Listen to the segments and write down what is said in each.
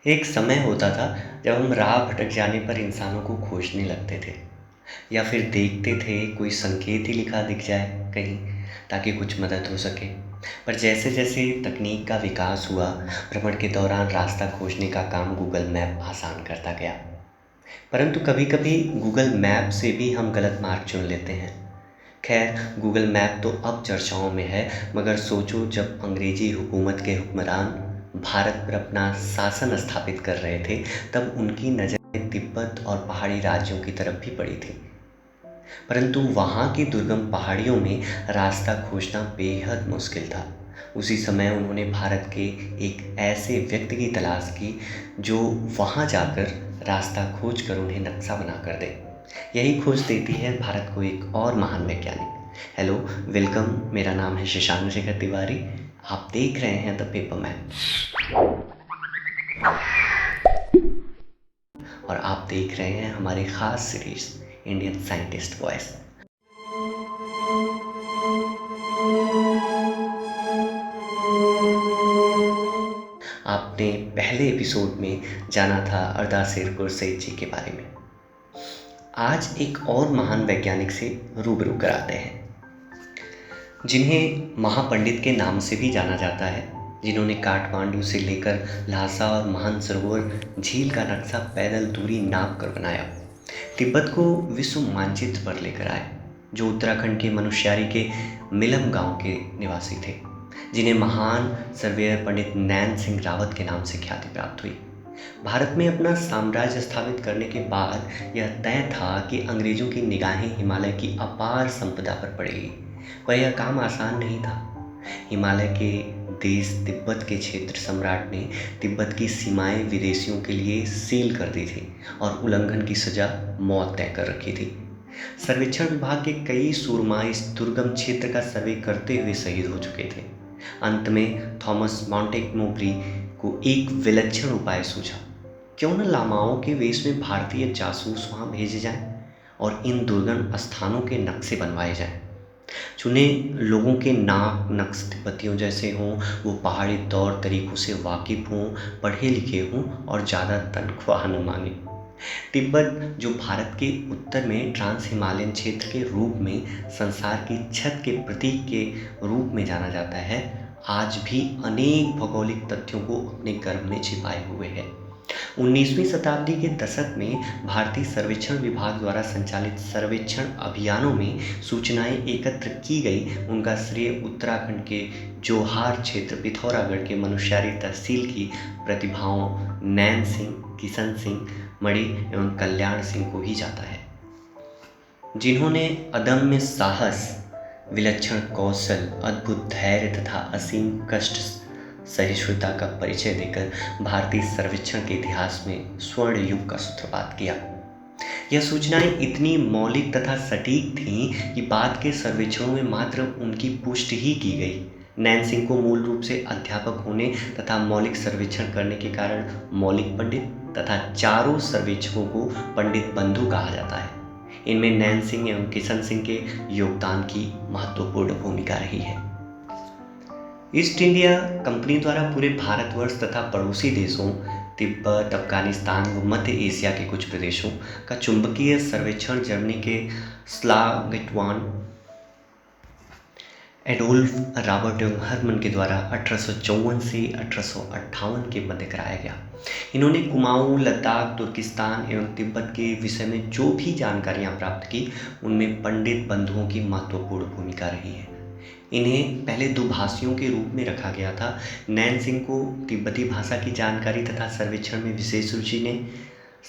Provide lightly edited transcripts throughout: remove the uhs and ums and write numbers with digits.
एक समय होता था जब हम राह भटक जाने पर इंसानों को खोजने लगते थे या फिर देखते थे कोई संकेत ही लिखा दिख जाए कहीं ताकि कुछ मदद हो सके। पर जैसे जैसे तकनीक का विकास हुआ, भ्रमण के दौरान रास्ता खोजने का काम गूगल मैप आसान करता गया। परंतु कभी कभी गूगल मैप से भी हम गलत मार्ग चुन लेते हैं। खैर, गूगल मैप तो अब चर्चाओं में है, मगर सोचो जब अंग्रेजी हुकूमत के हुक्मरान भारत पर अपना शासन स्थापित कर रहे थे, तब उनकी नज़रें तिब्बत और पहाड़ी राज्यों की तरफ भी पड़ी थी। परंतु वहाँ की दुर्गम पहाड़ियों में रास्ता खोजना बेहद मुश्किल था। उसी समय उन्होंने भारत के एक ऐसे व्यक्ति की तलाश की जो वहाँ जाकर रास्ता खोज कर उन्हें नक्शा बना कर दे। यही खोज देती है भारत को एक और महान वैज्ञानिक। Hello, welcome. मेरा नाम है शशांक शेखर तिवारी। आप देख रहे हैं द पेपर मैन और आप देख रहे हैं हमारी खास सीरीज इंडियन साइंटिस्ट वॉइस। आपने पहले एपिसोड में जाना था अरदासिर गुरसेट जी के बारे में। आज एक और महान वैज्ञानिक से रूबरू कराते हैं जिन्हें महापंडित के नाम से भी जाना जाता है, जिन्होंने काठमांडू से लेकर ल्हासा और मानसरोवर झील का नक्शा पैदल दूरी नाप कर बनाया। तिब्बत को विश्व मानचित्र पर लेकर आए, जो उत्तराखंड के मनुष्यारी के मिलम गांव के निवासी थे, जिन्हें महान सर्वेयर पंडित नैन सिंह रावत के नाम से ख्याति प्राप्त हुई। भारत में अपना साम्राज्य स्थापित करने के बाद यह तय था कि अंग्रेजों की निगाहें हिमालय की अपार संपदा पर पड़ेगी। पर यह काम आसान नहीं था। हिमालय के देश तिब्बत के क्षेत्र सम्राट ने तिब्बत की सीमाएं विदेशियों के लिए सील कर दी थी और उल्लंघन की सजा मौत तय कर रखी थी। सर्वेक्षण विभाग के कई सूरमा इस दुर्गम क्षेत्र का सर्वे करते हुए शहीद हो चुके थे। अंत में थॉमस मॉन्टेगोमरी को एक विलक्षण उपाय सूझा। क्यों न लामाओं के वेश में भारतीय जासूस वहां भेजे जाएं और इन दुर्गम स्थानों के नक्शे बनवाए जाएं। चुने लोगों के नाक नक्श तिब्बतियों जैसे हों, वो पहाड़ी तौर तरीकों से वाकिफ हों, पढ़े लिखे हों और ज़्यादा तनख्वाह न मांगे। तिब्बत, जो भारत के उत्तर में ट्रांस हिमालयन क्षेत्र के रूप में संसार की छत के प्रतीक के रूप में जाना जाता है, आज भी अनेक भौगोलिक तथ्यों को अपने गर्भ में छिपाए हुए है। 19वीं शताब्दी के दशक में भारतीय सर्वेक्षण विभाग द्वारा संचालित सर्वेक्षण अभियानों में सूचनाएं एकत्र की गई, उनका श्रेय उत्तराखंड के जोहार क्षेत्र पिथौरागढ़ के मनुष्यारी तहसील की प्रतिभाओं नैन सिंह, किशन सिंह, मणि एवं कल्याण सिंह को ही जाता है, जिन्होंने अदम्य साहस, विलक्षण कौशल, अद्भुत धैर्य तथा असीम कष्ट सहिष्णुता का परिचय देकर भारतीय सर्वेक्षण के इतिहास में स्वर्ण युग का सूत्रपात किया। यह सूचनाएं इतनी मौलिक तथा सटीक थीं कि बाद के सर्वेक्षणों में मात्र उनकी पुष्टि ही की गई। नैन सिंह को मूल रूप से अध्यापक होने तथा मौलिक सर्वेक्षण करने के कारण मौलिक पंडित तथा चारों सर्वेक्षकों को पंडित बंधु कहा जाता है। इनमें नैन सिंह एवं किशन सिंह के योगदान की महत्वपूर्ण भूमिका रही है। ईस्ट इंडिया कंपनी द्वारा पूरे भारतवर्ष तथा पड़ोसी देशों तिब्बत, अफगानिस्तान व मध्य एशिया के कुछ प्रदेशों का चुंबकीय सर्वेक्षण जर्मनी के स्लागेटवान एडोल्फ रॉबर्ट एवं हरमन के द्वारा 1854 से 1858 के मध्य कराया गया। इन्होंने कुमाऊं, लद्दाख, तुर्किस्तान एवं तिब्बत के विषय में जो भी जानकारियां प्राप्त की, उनमें पंडित बंधुओं की महत्वपूर्ण भूमिका रही है। इन्हें पहले दो भाषियों के रूप में रखा गया था। नैन सिंह को तिब्बती भाषा की जानकारी तथा सर्वेक्षण में विशेष रुचि ने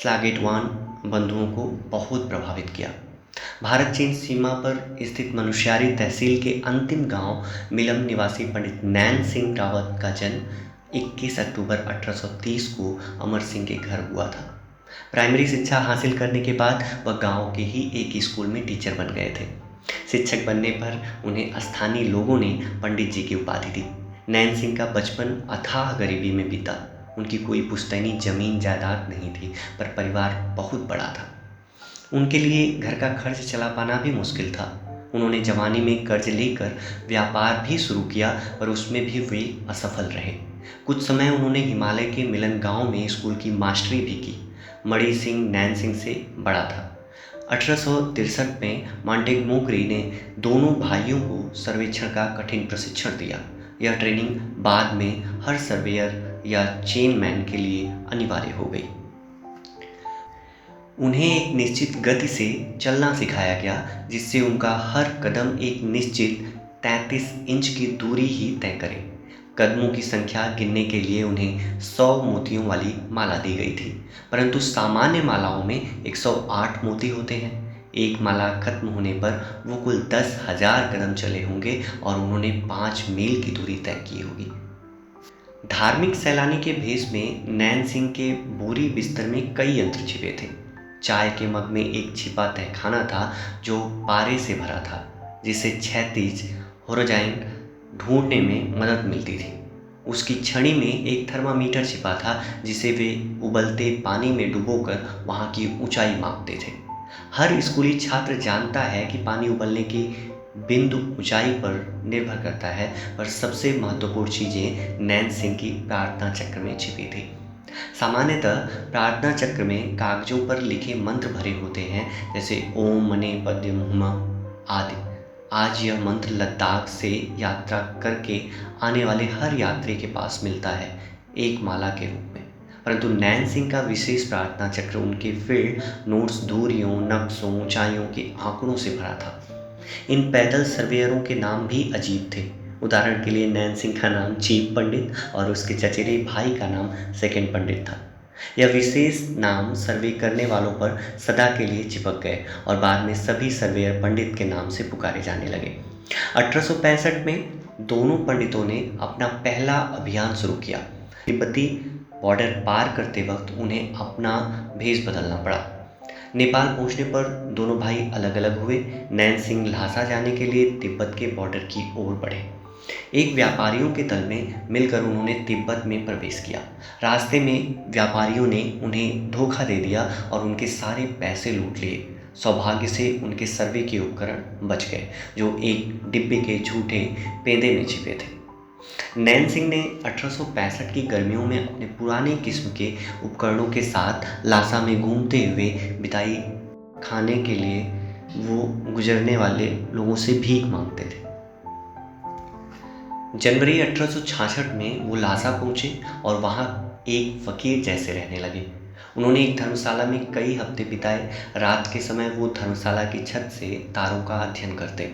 स्लागेटवान बंधुओं को बहुत प्रभावित किया। भारत चीन सीमा पर स्थित मनुष्यारी तहसील के अंतिम गांव मिलम निवासी पंडित नैन सिंह रावत का जन्म 21 अक्टूबर 1830 को अमर सिंह के घर हुआ था। प्राइमरी शिक्षा हासिल करने के बाद वह गांव के ही एक स्कूल में टीचर बन गए थे। शिक्षक बनने पर उन्हें स्थानीय लोगों ने पंडित जी की उपाधि दी। नैन सिंह का बचपन अथाह गरीबी में बीता। उनकी कोई पुश्तैनी जमीन जायदाद नहीं थी, पर परिवार बहुत बड़ा था। उनके लिए घर का खर्च चला पाना भी मुश्किल था। उन्होंने जवानी में कर्ज लेकर व्यापार भी शुरू किया, पर उसमें भी वे असफल रहे। कुछ समय उन्होंने हिमालय के मिलन गांव में स्कूल की मास्टरी भी की। मणि सिंह नैन सिंह से बड़ा था। 1863 में मॉन्टेगमोरी ने दोनों भाइयों को सर्वेक्षण का कठिन प्रशिक्षण दिया। यह ट्रेनिंग बाद में हर सर्वेयर या चेनमैन के लिए अनिवार्य हो गई। उन्हें एक निश्चित गति से चलना सिखाया गया, जिससे उनका हर कदम एक निश्चित 33 इंच की दूरी ही तय करे। कदमों की संख्या गिनने के लिए उन्हें 100 मोतियों वाली माला दी गई थी, परंतु सामान्य मालाओं में 108 मोती होते हैं। एक माला खत्म होने पर वो कुल 10,000 कदम चले होंगे और उन्होंने 5 मील की दूरी तय की होगी। धार्मिक सैलानी के भेष में नैन सिंह के बोरी बिस्तर में कई यंत्र छिपे थे। चाय के मग में एक छिपा तहखाना था जो पारे से भरा था, जिससे क्षैतिज होराइजन ढूंढने में मदद मिलती थी। उसकी छड़ी में एक थर्मामीटर छिपा था, जिसे वे उबलते पानी में डुबोकर वहाँ की ऊंचाई मापते थे। हर स्कूली छात्र जानता है कि पानी उबलने की बिंदु ऊंचाई पर निर्भर करता है, पर सबसे महत्वपूर्ण चीज़ें नैन सिंह की प्रार्थना चक्र में छिपी थी। सामान्यतः प्रार्थना चक्र में कागजों पर लिखे मंत्र भरे होते हैं, जैसे ओम मने पद्म हुमा आदि। आज यह मंत्र लद्दाख से यात्रा करके आने वाले हर यात्री के पास मिलता है, एक माला के रूप में। परंतु नैन सिंह का विशेष प्रार्थना चक्र उनके फील्ड नोट्स दूरियों, नक्शों, ऊंचाइयों के आंकड़ों से भरा था। इन पैदल सर्वेयरों के नाम भी अजीब थे। उदाहरण के लिए नैन सिंह का नाम चीफ पंडित और उसके चचेरे भाई का नाम सेकंड पंडित था। यह विशेष नाम सर्वे करने वालों पर सदा के लिए चिपक गए और बाद में सभी सर्वेयर पंडित के नाम से पुकारे जाने लगे। 1865 में दोनों पंडितों ने अपना पहला अभियान शुरू किया। तिब्बती बॉर्डर पार करते वक्त उन्हें अपना भेष बदलना पड़ा। नेपाल पहुंचने पर दोनों भाई अलग अलग हुए। नैन सिंह ल्हासा जाने के लिए तिब्बत के बॉर्डर की ओर बढ़े। एक व्यापारियों के दल में मिलकर उन्होंने तिब्बत में प्रवेश किया। रास्ते में व्यापारियों ने उन्हें धोखा दे दिया और उनके सारे पैसे लूट लिए। सौभाग्य से उनके सर्वे के उपकरण बच गए, जो एक डिब्बे के झूठे पेंदे में छिपे थे। नैन सिंह ने 1865 की गर्मियों में अपने पुराने किस्म के उपकरणों के साथ ल्हासा में घूमते हुए बिताई। खाने के लिए वो गुजरने वाले लोगों से भीख मांगते थे। जनवरी 1866 में वो ल्हासा पहुंचे और वहाँ एक फकीर जैसे रहने लगे। उन्होंने एक धर्मशाला में कई हफ्ते बिताए। रात के समय वो धर्मशाला की छत से तारों का अध्ययन करते।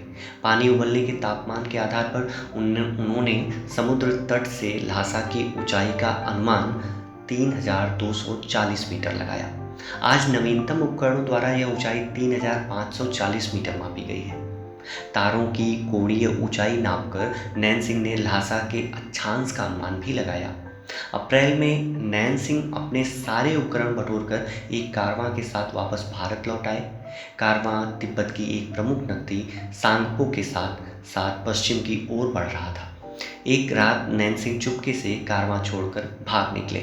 पानी उबलने के तापमान के आधार पर उन्होंने समुद्र तट से ल्हासा की ऊंचाई का अनुमान 3240 मीटर लगाया। आज नवीनतम उपकरणों द्वारा यह ऊंचाई 3540 मीटर मापी गई है। तारों की कोणीय ऊंचाई नापकर नैन सिंह ने ल्हासा के अक्षांश का अनुमान भी लगाया। अप्रैल में नैन सिंह अपने सारे उपकरण बटोरकर एक कारवां के साथ वापस भारत लौट आए। कारवां तिब्बत की एक प्रमुख नदी सांगपो के साथ साथ पश्चिम की ओर बढ़ रहा था। एक रात नैन सिंह चुपके से कारवां छोड़कर भाग निकले।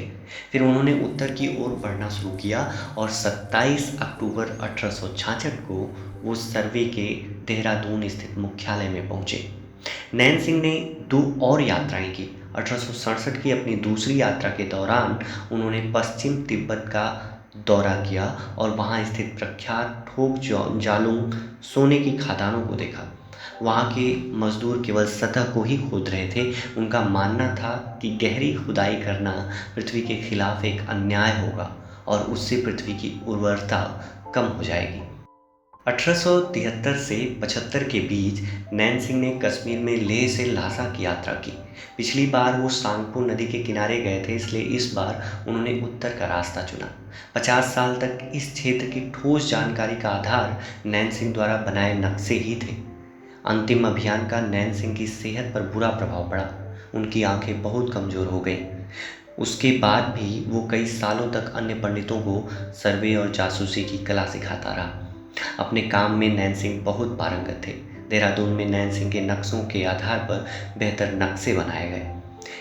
फिर उन्होंने उत्तर की ओर बढ़ना शुरू किया और 27 अक्टूबर 1866 को वो सर्वे के देहरादून स्थित मुख्यालय में पहुंचे। नैन सिंह ने 2 और यात्राएं की। 1867 की अपनी दूसरी यात्रा के दौरान उन्होंने पश्चिम तिब्बत का दौरा किया और वहां स्थित प्रख्यात ठोक जालुंग सोने की खदानों को देखा। वहाँ के मजदूर केवल सतह को ही खोद रहे थे। उनका मानना था कि गहरी खुदाई करना पृथ्वी के खिलाफ एक अन्याय होगा और उससे पृथ्वी की उर्वरता कम हो जाएगी। 1873 से 75 के बीच नैन सिंह ने कश्मीर में लेह से ल्हासा की यात्रा की। पिछली बार वो सांगपो नदी के किनारे गए थे, इसलिए इस बार उन्होंने उत्तर का रास्ता चुना। 50 साल तक इस क्षेत्र की ठोस जानकारी का आधार नैन सिंह द्वारा बनाए नक्शे ही थे। अंतिम अभियान का नैन सिंह की सेहत पर बुरा प्रभाव पड़ा। उनकी आंखें बहुत कमज़ोर हो गईं। उसके बाद भी वो कई सालों तक अन्य पंडितों को सर्वे और जासूसी की कला सिखाता रहा। अपने काम में नैन सिंह बहुत पारंगत थे। देहरादून में नैन सिंह के नक्शों के आधार पर बेहतर नक्शे बनाए गए।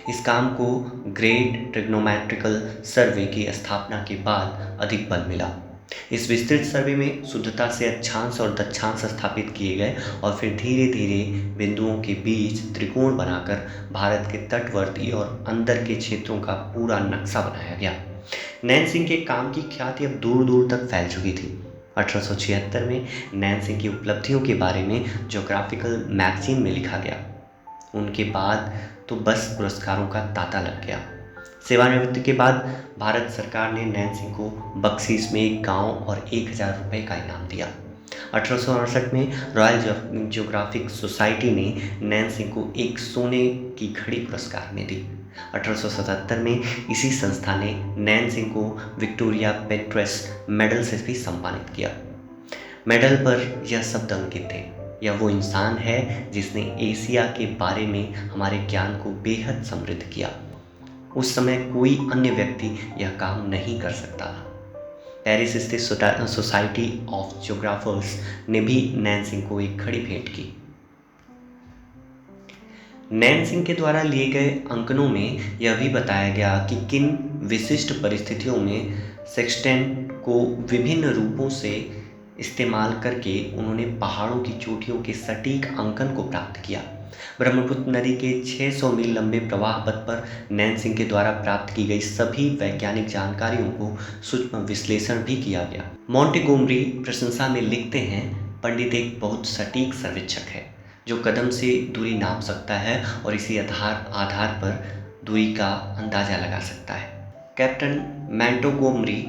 इस काम को ग्रेट ट्रिग्नोमेट्रिकल सर्वे की स्थापना के बाद अधिक बल मिला। इस विस्तृत सर्वे में शुद्धता से अक्षांश और दक्षांश स्थापित किए गए और फिर धीरे धीरे बिंदुओं के बीच त्रिकोण बनाकर भारत के तटवर्ती और अंदर के क्षेत्रों का पूरा नक्शा बनाया गया। नैन सिंह के काम की ख्याति अब दूर दूर तक फैल चुकी थी। 1876 में नैन सिंह की उपलब्धियों के बारे में ज्योग्राफिकल मैगजीन में लिखा गया। उनके बाद तो बस पुरस्कारों का तांता लग गया। सेवानिवृत्ति के बाद भारत सरकार ने नैन सिंह को बख्शीश में एक गांव और 1000 रुपये का इनाम दिया। 1868 में रॉयल ज्योग्राफिक सोसाइटी ने नैन सिंह को एक सोने की घड़ी पुरस्कार में दी। 1877 में इसी संस्था ने नैन सिंह को विक्टोरिया पेट्रेस मेडल से भी सम्मानित किया। मेडल पर यह शब्द अंकित थे, यह वो इंसान है जिसने एशिया के बारे में हमारे ज्ञान को बेहद समृद्ध किया। उस समय कोई अन्य व्यक्ति यह काम नहीं कर सकता था। पेरिस स्थित सोसाइटी ऑफ ज्योग्राफर्स ने भी नैन सिंह को एक घड़ी भेंट की। नैन सिंह के द्वारा लिए गए अंकनों में यह भी बताया गया कि किन विशिष्ट परिस्थितियों में सेक्सटेंट को विभिन्न रूपों से इस्तेमाल करके उन्होंने पहाड़ों की चोटियों के सटीक अंकन को प्राप्त किया। ब्रह्मपुत्र नदी के 600 मील लंबे प्रवाह पथ पर नैन सिंह के द्वारा प्राप्त की गई सभी वैज्ञानिक जानकारियों को सूक्ष्म विश्लेषण भी किया गया। मॉन्टेगोमरी प्रशंसा में लिखते हैं, पंडित एक बहुत सटीक सर्वेक्षक है जो कदम से दूरी नाप सकता है और इसी आधार पर दूरी का अंदाजा लगा सकता है। Captain Montgomery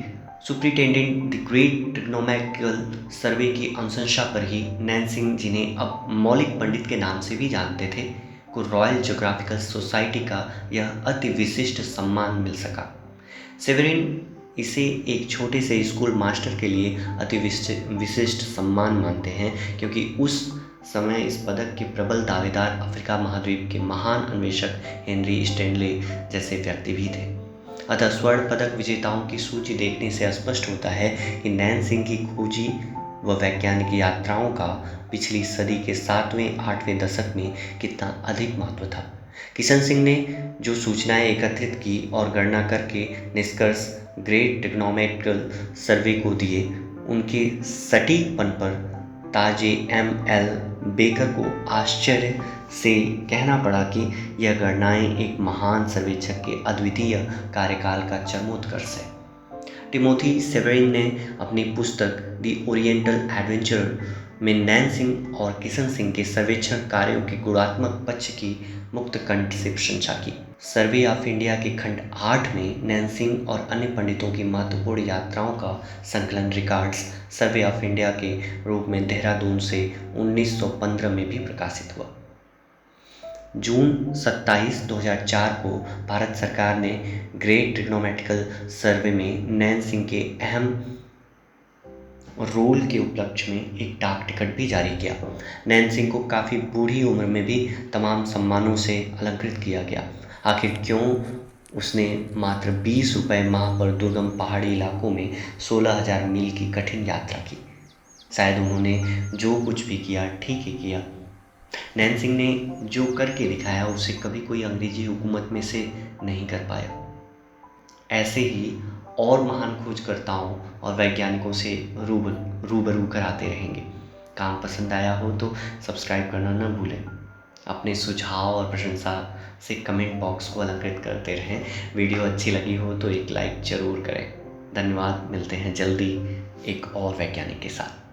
superintendent the great trigonometrical survey की अनुशंसा पर ही नैन सिंह, जिन्हें अब मौलिक पंडित के नाम से भी जानते थे, को रॉयल ज्योग्राफिकल सोसाइटी का यह अति विशिष्ट सम्मान मिल सका। सेवेरिन इसे एक छोटे से स्कूल मास्टर के लिए अति विशिष्ट सम्मान मानते हैं, क्योंकि उस समय इस पदक के प्रबल दावेदार अफ्रीका महाद्वीप के महान अन्वेषक हेनरी स्टैनले जैसे व्यक्ति भी थे। अतः स्वर्ण पदक विजेताओं की सूची देखने से स्पष्ट होता है कि नैन सिंह की खोजी व वैज्ञानिक यात्राओं का पिछली सदी के 7वें-8वें दशक में कितना अधिक महत्व था। किशन सिंह ने जो सूचनाएं एकत्रित की और गणना करके निष्कर्ष ग्रेट ट्रिग्नोमेट्रिकल सर्वे को दिए, उनके सटीकपन पर ताजे M.L. बेकर को आश्चर्य से कहना पड़ा कि यह गणनाएं एक महान सर्वेक्षक के अद्वितीय कार्यकाल का चरमोत्कर्ष है। टिमोथी सेवेरिन ने अपनी पुस्तक द ओरिएंटल एडवेंचर में नैन सिंह और किशन सिंह के सर्वेक्षण कार्यों के गुणात्मक पक्ष की मुक्त कंठ से प्रशंसा की। सर्वे ऑफ इंडिया के खंड 8 में नैन सिंह और अन्य पंडितों की महत्वपूर्ण यात्राओं का संकलन रिकॉर्ड्स सर्वे ऑफ इंडिया के रूप में देहरादून से 1915 में भी प्रकाशित हुआ। जून 27, 2004 को भारत सरकार ने ग्रेट ट्रिग्नोमेट्रिकल सर्वे में नैन सिंह के अहम रोल के उपलक्ष्य में एक डाक टिकट भी जारी किया। नैन सिंह को काफ़ी बूढ़ी उम्र में भी तमाम सम्मानों से अलंकृत किया गया। आखिर क्यों उसने मात्र 20 रुपये माह पर दुर्गम पहाड़ी इलाकों में 16,000 मील की कठिन यात्रा की? शायद उन्होंने जो कुछ भी किया ठीक ही किया। नैन सिंह ने जो करके दिखाया उसे कभी कोई अंग्रेजी हुकूमत में से नहीं कर पाया। ऐसे ही और महान खोजकर्ताओं और वैज्ञानिकों से रूबरू कराते रहेंगे। काम पसंद आया हो तो सब्सक्राइब करना न भूलें। अपने सुझाव और प्रशंसा से कमेंट बॉक्स को अलंकृत करते रहें। वीडियो अच्छी लगी हो तो एक लाइक ज़रूर करें। धन्यवाद। मिलते हैं जल्दी एक और वैज्ञानिक के साथ।